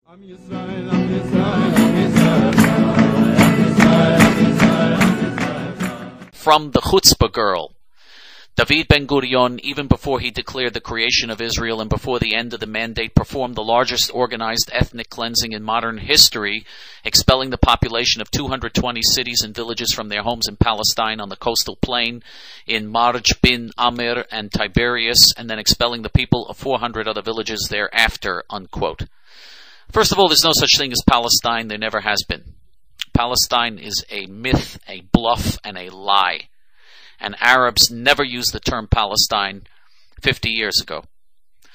From the Chutzpah Girl. David Ben-Gurion, even before he declared the creation of Israel and before the end of the mandate, performed the largest organized ethnic cleansing in modern history, expelling the population of 220 cities and villages from their homes in Palestine on the coastal plain, in Marj bin Amir and Tiberias, and then expelling the people of 400 other villages thereafter, unquote. First of all, there's no such thing as Palestine. There never has been. Palestine is a myth, a bluff, and a lie. And Arabs never used the term Palestine 50 years ago.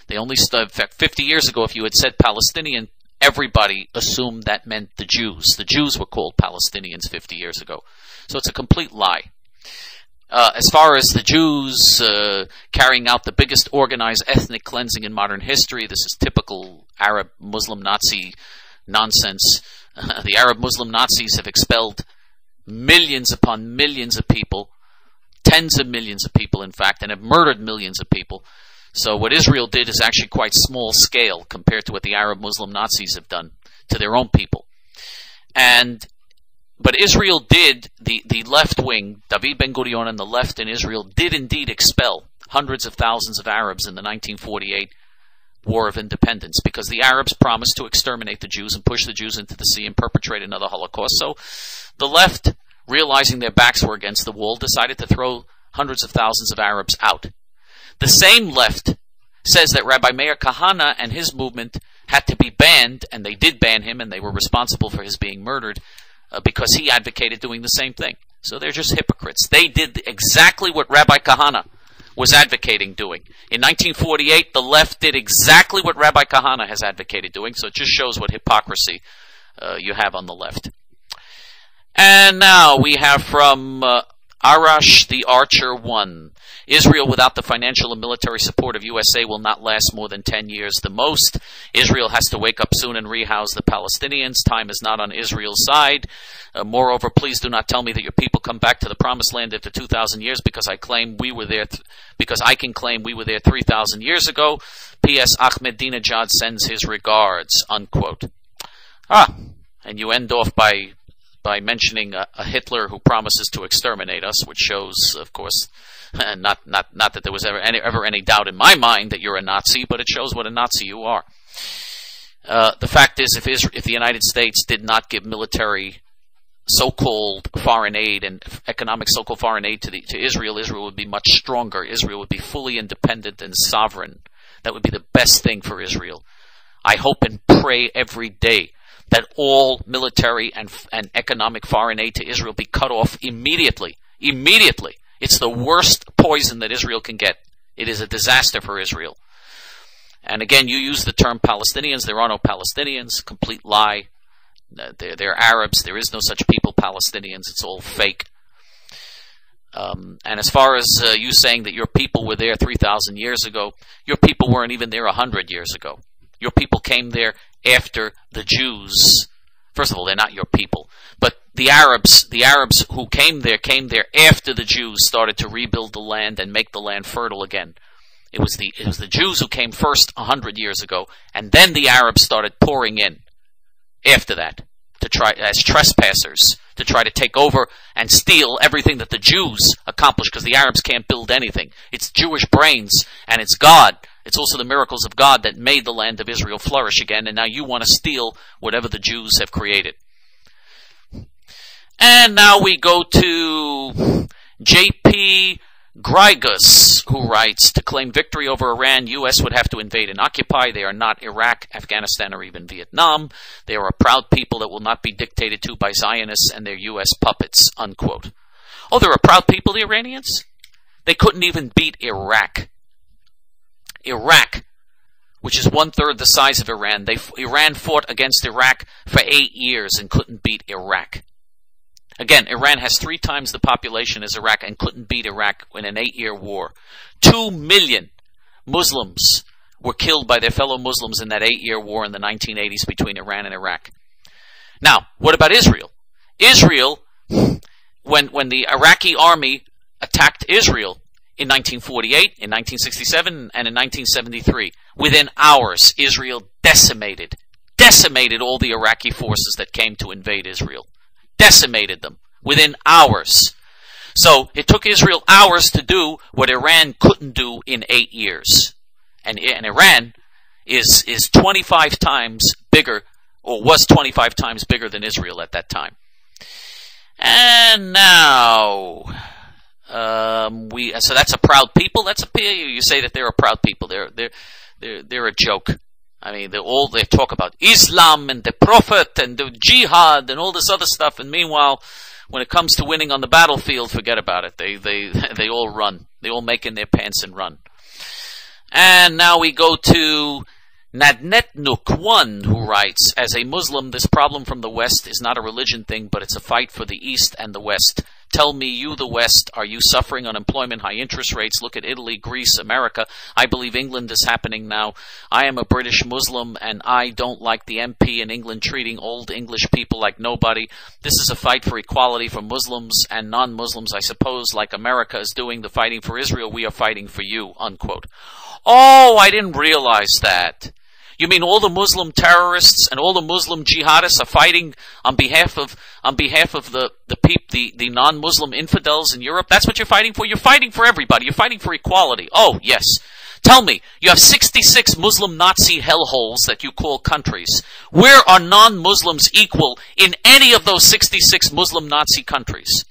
They only in fact, 50 years ago, if you had said Palestinian, everybody assumed that meant the Jews. The Jews were called Palestinians 50 years ago. So it's a complete lie. As far as the Jews carrying out the biggest organized ethnic cleansing in modern history, this is typical Arab Muslim Nazi nonsense. The Arab Muslim Nazis have expelled millions upon millions of people, tens of millions of people, in fact, and have murdered millions of people. So what Israel did is actually quite small scale compared to what the Arab Muslim Nazis have done to their own people. But Israel did, the left wing, David Ben-Gurion and the left in Israel, did indeed expel hundreds of thousands of Arabs in the 1948 War of Independence, because the Arabs promised to exterminate the Jews and push the Jews into the sea and perpetrate another Holocaust. So the left, realizing their backs were against the wall, decided to throw hundreds of thousands of Arabs out. The same left says that Rabbi Meir Kahane and his movement had to be banned, and they did ban him, and they were responsible for his being murdered because he advocated doing the same thing. So they're just hypocrites. They did exactly what Rabbi Kahane was advocating doing. In 1948, the left did exactly what Rabbi Kahane has advocated doing, so it just shows what hypocrisy you have on the left. And now we have from Arash the Archer 1. Israel without the financial and military support of USA will not last more than 10 years the most. Israel has to wake up soon and rehouse the Palestinians. Time is not on Israel's side. Moreover, please do not tell me that your people come back to the promised land after 2,000 years because I claim we were there, because I can claim we were there 3,000 years ago. P.S. Ahmadinejad sends his regards, unquote. And you end off by mentioning a Hitler who promises to exterminate us, which shows, of course, not that there was ever any doubt in my mind that you're a Nazi, but it shows what a Nazi you are. The fact is, if the United States did not give military so-called foreign aid and economic so-called foreign aid to Israel, Israel would be much stronger. Israel would be fully independent and sovereign. That would be the best thing for Israel. I hope and pray every day that all military and economic foreign aid to Israel be cut off immediately. Immediately. It's the worst poison that Israel can get. It is a disaster for Israel. And again, you use the term Palestinians. There are no Palestinians. Complete lie. They're Arabs. There is no such people, Palestinians. It's all fake. And as far as you saying that your people were there 3,000 years ago, your people weren't even there 100 years ago. Your people came there after the Jews. First of all, they're not your people. But the Arabs who came there after the Jews started to rebuild the land and make the land fertile again. It was the Jews who came first 100 years ago, and then the Arabs started pouring in after that to try as trespassers to try to take over and steal everything that the Jews accomplished, because the Arabs can't build anything. It's Jewish brains, and it's God. It's also the miracles of God that made the land of Israel flourish again, and now you want to steal whatever the Jews have created. And now we go to J.P. Grigus, who writes, to claim victory over Iran, U.S. would have to invade and occupy. They are not Iraq, Afghanistan, or even Vietnam. They are a proud people that will not be dictated to by Zionists and their U.S. puppets, unquote. Oh, they're a proud people, the Iranians? They couldn't even beat Iraq. Iraq, which is 1/3 the size of Iran. Iran fought against Iraq for 8 years and couldn't beat Iraq. Again, Iran has 3 times the population as Iraq and couldn't beat Iraq in an 8-year war. 2 million Muslims were killed by their fellow Muslims in that 8-year war in the 1980s between Iran and Iraq. Now, what about Israel? Israel, when the Iraqi army attacked Israel in 1948, in 1967, and in 1973, within hours, Israel decimated decimated all the Iraqi forces that came to invade Israel. Decimated them within hours. So it took Israel hours to do what Iran couldn't do in 8 years. And Iran is 25 times bigger, or was 25 times bigger than Israel at that time. And now, so that's a proud people. You say that they're a proud people. They're a joke. I mean, they talk about Islam and the Prophet and the Jihad and all this other stuff. And meanwhile, when it comes to winning on the battlefield, forget about it. They all run. They all make in their pants and run. And now we go to Nadnetnuk1, who writes, as a Muslim, this problem from the West is not a religion thing, but it's a fight for the East and the West. Tell me, you, the West, are you suffering unemployment, high interest rates? Look at Italy, Greece, America. I believe England is happening now. I am a British Muslim, and I don't like the MP in England treating old English people like nobody. This is a fight for equality for Muslims and non-Muslims, I suppose, like America is doing the fighting for Israel. We are fighting for you, unquote. Oh, I didn't realize that. You mean all the Muslim terrorists and all the Muslim jihadists are fighting on behalf of the non-Muslim infidels in Europe? That's what you're fighting for? You're fighting for everybody. You're fighting for equality. Oh, yes. Tell me, you have 66 Muslim Nazi hellholes that you call countries. Where are non-Muslims equal in any of those 66 Muslim Nazi countries?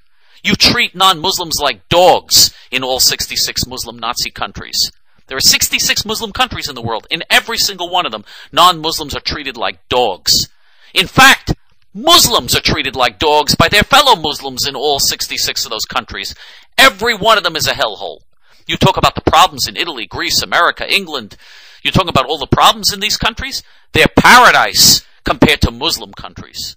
You treat non-Muslims like dogs in all 66 Muslim Nazi countries. There are 66 Muslim countries in the world. In every single one of them, non-Muslims are treated like dogs. In fact, Muslims are treated like dogs by their fellow Muslims in all 66 of those countries. Every one of them is a hellhole. You talk about the problems in Italy, Greece, America, England. You're talking about all the problems in these countries? They're paradise compared to Muslim countries.